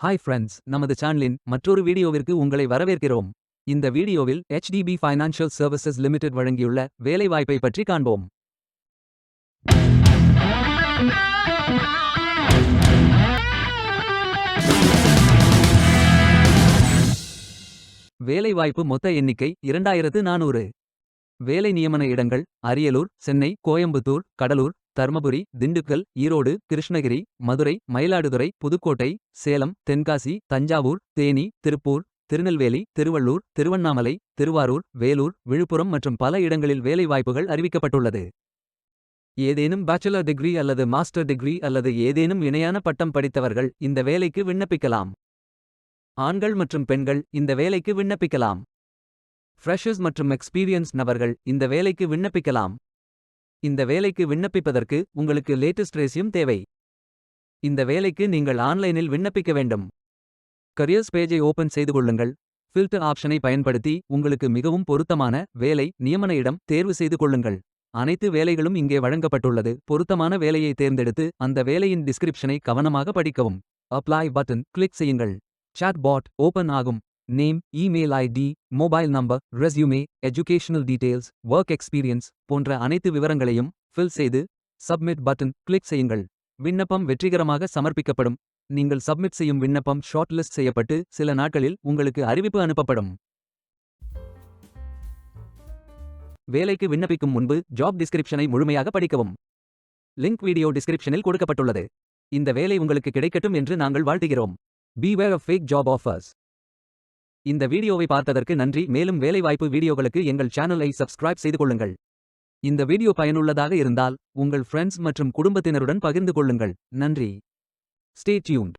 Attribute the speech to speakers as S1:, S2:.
S1: Hi friends, நமது சேனலின் மற்றொரு வீடியோவிற்கு உங்களை வரவேற்கிறோம். இந்த வீடியோவில் HDB ஃபைனான்ஷியல் சர்வீசஸ் லிமிடெட் வழங்கியுள்ள வேலைவாய்ப்பை பற்றி காண்போம். வேலைவாய்ப்பு மொத்த எண்ணிக்கை 2400. வேலை நியமன இடங்கள் அரியலூர், சென்னை, கோயம்புத்தூர், கடலூர், தர்மபுரி, திண்டுக்கல், ஈரோடு, கிருஷ்ணகிரி, மதுரை, மயிலாடுதுறை, புதுக்கோட்டை, சேலம், தென்காசி, தஞ்சாவூர், தேனி, திருப்பூர், திருநெல்வேலி, திருவள்ளூர், திருவண்ணாமலை, திருவாரூர், வேலூர், விழுப்புரம் மற்றும் பல இடங்களில் வேலைவாய்ப்புகள் அறிவிக்கப்பட்டுள்ளது. ஏதேனும் பேச்சுலர் டிகிரி அல்லது மாஸ்டர் டிகிரி அல்லது ஏதேனும் இணையான பட்டம் படித்தவர்கள் இந்த வேலைக்கு விண்ணப்பிக்கலாம். ஆண்கள் மற்றும் பெண்கள் இந்த வேலைக்கு விண்ணப்பிக்கலாம். ஃப்ரெஷர்ஸ் மற்றும் எக்ஸ்பீரியன்ஸ் நபர்கள் இந்த வேலைக்கு விண்ணப்பிக்கலாம். இந்த வேலைக்கு விண்ணப்பிப்பதற்கு உங்களுக்கு லேட்டஸ்ட் ரெஸ்யூம் தேவை. இந்த வேலைக்கு நீங்கள் ஆன்லைனில் விண்ணப்பிக்க வேண்டும். கரியர்ஸ் பேஜை ஓபன் செய்து கொள்ளுங்கள். ஃபில்டர் ஆப்ஷனை பயன்படுத்தி உங்களுக்கு மிகவும் பொருத்தமான வேலை நியமன இடம் தேர்வு செய்து கொள்ளுங்கள். அனைத்து வேலைகளும் இங்கே வழங்கப்பட்டுள்ளது. பொருத்தமான வேலையை தேர்ந்தெடுத்து அந்த வேலையின் டிஸ்கிரிப்ஷனை கவனமாக படிக்கவும். அப்ளை பட்டன் கிளிக் செய்யுங்கள். சாட் பாட் ஓபன் ஆகும். Name, email ID, mobile number, resume, educational details, work experience போன்ற அனைத்து விவரங்களையும் ஃபில் செய்து சப்மிட் பட்டன் கிளிக் செய்யுங்கள். விண்ணப்பம் வெற்றிகரமாக சமர்ப்பிக்கப்படும். நீங்கள் சப்மிட் செய்யும் விண்ணப்பம் ஷார்ட் லிஸ்ட் செய்யப்பட்டு சில நாட்களில் உங்களுக்கு அறிவிப்பு அனுப்பப்படும். வேலைக்கு விண்ணப்பிக்கும் முன்பு ஜாப் டிஸ்கிரிப்ஷனை முழுமையாக படிக்கவும். லிங்க் வீடியோ டிஸ்கிரிப்ஷனில் கொடுக்கப்பட்டுள்ளது. இந்த வேலை உங்களுக்கு கிடைக்கட்டும் என்று நாங்கள் வாழ்த்துகிறோம். Beware of fake job offers. இந்த வீடியோவை பார்த்ததற்கு நன்றி. மேலும் வேலைவாய்ப்பு வீடியோகளுக்கு எங்கள் சேனலை சப்ஸ்கிரைப் செய்து கொள்ளுங்கள். இந்த வீடியோ பயனுள்ளதாக இருந்தால் உங்கள் ஃப்ரெண்ட்ஸ் மற்றும் குடும்பத்தினருடன் பகிர்ந்து கொள்ளுங்கள். நன்றி. Stay tuned.